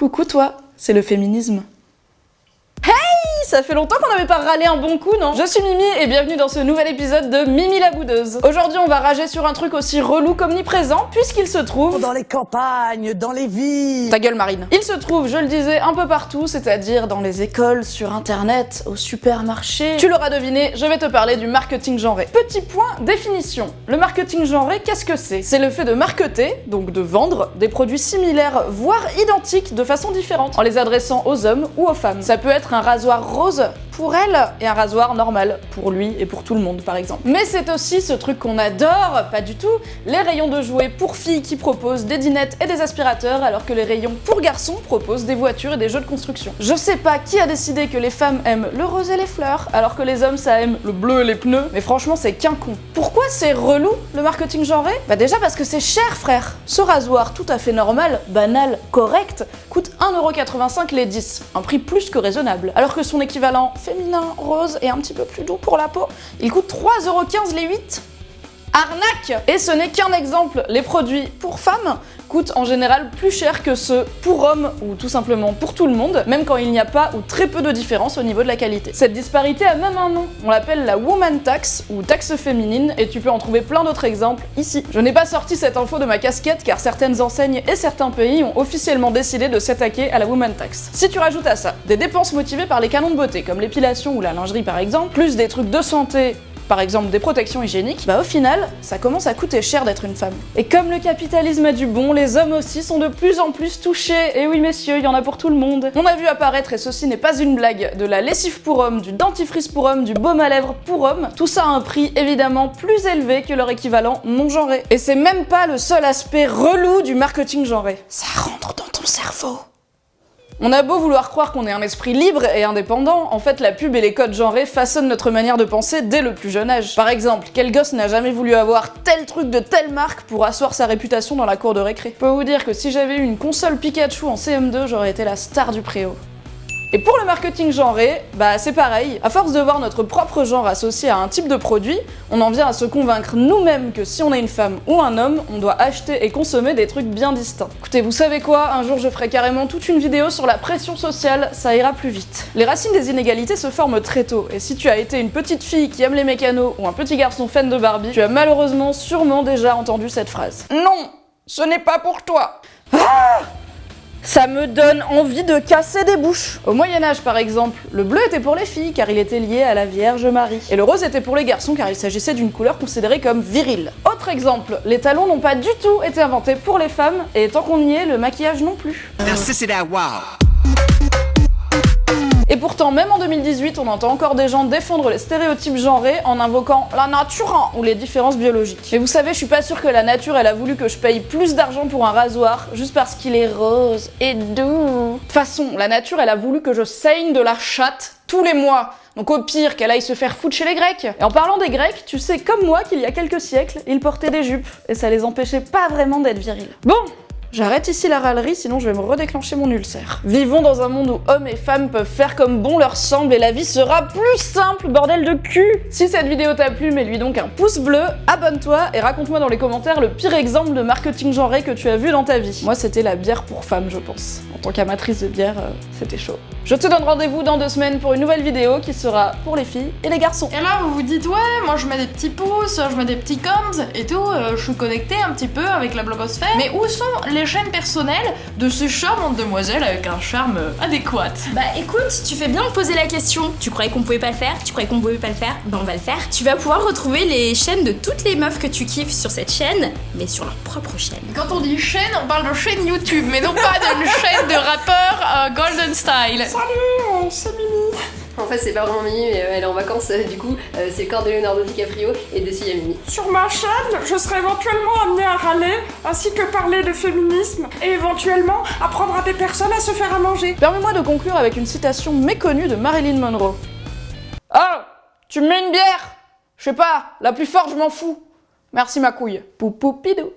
Coucou toi, c'est le féminisme. Ça fait longtemps qu'on n'avait pas râlé un bon coup, non? Je suis Mimi et bienvenue dans ce nouvel épisode de Mimi la boudeuse. Aujourd'hui, on va rager sur un truc aussi relou qu'omniprésent, puisqu'il se trouve... Dans les campagnes, dans les villes... Ta gueule, Marine. Il se trouve, je le disais, un peu partout, c'est-à-dire dans les écoles, sur internet, au supermarché... Tu l'auras deviné, je vais te parler du marketing genré. Petit point, définition. Le marketing genré, qu'est-ce que c'est? C'est le fait de marketer, donc de vendre, des produits similaires, voire identiques, de façon différente, en les adressant aux hommes ou aux femmes. Ça peut être un rasoir rose pour elle et un rasoir normal pour lui et pour tout le monde par exemple. Mais c'est aussi ce truc qu'on adore, pas du tout, les rayons de jouets pour filles qui proposent des dinettes et des aspirateurs alors que les rayons pour garçons proposent des voitures et des jeux de construction. Je sais pas qui a décidé que les femmes aiment le rose et les fleurs alors que les hommes ça aime le bleu et les pneus, mais franchement c'est qu'un con. Pourquoi c'est relou le marketing genré? Bah déjà parce que c'est cher frère. Ce rasoir tout à fait normal, banal, correct, coûte 1,85€ les 10, un prix plus que raisonnable, alors que son équivalent féminin, rose et un petit peu plus doux pour la peau, il coûte 3,15€ les 8. Arnaque! Et ce n'est qu'un exemple, les produits pour femmes coûtent en général plus cher que ceux pour hommes ou tout simplement pour tout le monde, même quand il n'y a pas ou très peu de différence au niveau de la qualité. Cette disparité a même un nom, on l'appelle la woman tax ou taxe féminine et tu peux en trouver plein d'autres exemples ici. Je n'ai pas sorti cette info de ma casquette car certaines enseignes et certains pays ont officiellement décidé de s'attaquer à la woman tax. Si tu rajoutes à ça des dépenses motivées par les canons de beauté comme l'épilation ou la lingerie par exemple, plus des trucs de santé, par exemple des protections hygiéniques, bah au final, ça commence à coûter cher d'être une femme. Et comme le capitalisme a du bon, les hommes aussi sont de plus en plus touchés. Et oui messieurs, il y en a pour tout le monde. On a vu apparaître, et ceci n'est pas une blague, de la lessive pour hommes, du dentifrice pour hommes, du baume à lèvres pour hommes, tout ça à un prix évidemment plus élevé que leur équivalent non genré. Et c'est même pas le seul aspect relou du marketing genré. Ça rentre dans ton cerveau. On a beau vouloir croire qu'on est un esprit libre et indépendant, en fait la pub et les codes genrés façonnent notre manière de penser dès le plus jeune âge. Par exemple, quel gosse n'a jamais voulu avoir tel truc de telle marque pour asseoir sa réputation dans la cour de récré? Je peux vous dire que si j'avais eu une console Pikachu en CM2, j'aurais été la star du préau. Et pour le marketing genré, bah c'est pareil. À force de voir notre propre genre associé à un type de produit, on en vient à se convaincre nous-mêmes que si on est une femme ou un homme, on doit acheter et consommer des trucs bien distincts. Écoutez, vous savez quoi? Un jour je ferai carrément toute une vidéo sur la pression sociale, ça ira plus vite. Les racines des inégalités se forment très tôt, et si tu as été une petite fille qui aime les mécanos ou un petit garçon fan de Barbie, tu as malheureusement sûrement déjà entendu cette phrase. Non, ce n'est pas pour toi. Ah! Ça me donne envie de casser des bouches. Au Moyen-Âge par exemple, le bleu était pour les filles car il était lié à la Vierge Marie. Et le rose était pour les garçons car il s'agissait d'une couleur considérée comme virile. Autre exemple, les talons n'ont pas du tout été inventés pour les femmes et tant qu'on y est, le maquillage non plus. Et pourtant, même en 2018, on entend encore des gens défendre les stéréotypes genrés en invoquant la nature ou les différences biologiques. Et vous savez, je suis pas sûre que la nature elle a voulu que je paye plus d'argent pour un rasoir juste parce qu'il est rose et doux. De toute façon, la nature elle a voulu que je saigne de la chatte tous les mois. Donc au pire, qu'elle aille se faire foutre chez les Grecs. Et en parlant des Grecs, tu sais comme moi qu'il y a quelques siècles, ils portaient des jupes et ça les empêchait pas vraiment d'être virils. Bon, j'arrête ici la râlerie, sinon je vais me redéclencher mon ulcère. Vivons dans un monde où hommes et femmes peuvent faire comme bon leur semble et la vie sera plus simple, bordel de cul! Si cette vidéo t'a plu, mets-lui donc un pouce bleu, abonne-toi et raconte-moi dans les commentaires le pire exemple de marketing genré que tu as vu dans ta vie. Moi, c'était la bière pour femmes, je pense. En tant qu'amatrice de bière, c'était chaud. Je te donne rendez-vous dans 2 semaines pour une nouvelle vidéo qui sera pour les filles et les garçons. Et là, vous vous dites, ouais, moi je mets des petits pouces, je mets des petits coms et tout, je suis connectée un petit peu avec la blogosphère. Mais où sont les chaînes personnelles de ces charmantes demoiselles avec un charme adéquat? Bah écoute, tu fais bien de poser la question. Tu croyais qu'on pouvait pas le faire? Tu croyais qu'on pouvait pas le faire? Bah on va le faire. Tu vas pouvoir retrouver les chaînes de toutes les meufs que tu kiffes sur cette chaîne, mais sur leur propre chaîne. Quand on dit chaîne, on parle de chaîne YouTube, mais non pas d'une chaîne de rappeurs Golden Style. Salut, c'est Mimi. En fait, c'est pas vraiment Mimi, mais elle est en vacances, du coup, c'est le corps de Leonardo DiCaprio, et dessus, il y a Mimi. Sur ma chaîne, je serai éventuellement amenée à râler, ainsi que parler de féminisme, et éventuellement apprendre à des personnes à se faire à manger. Permets-moi de conclure avec une citation méconnue de Marilyn Monroe. « Oh, tu me mets une bière? Je sais pas, la plus forte, je m'en fous. Merci ma couille. Poupoupidou. »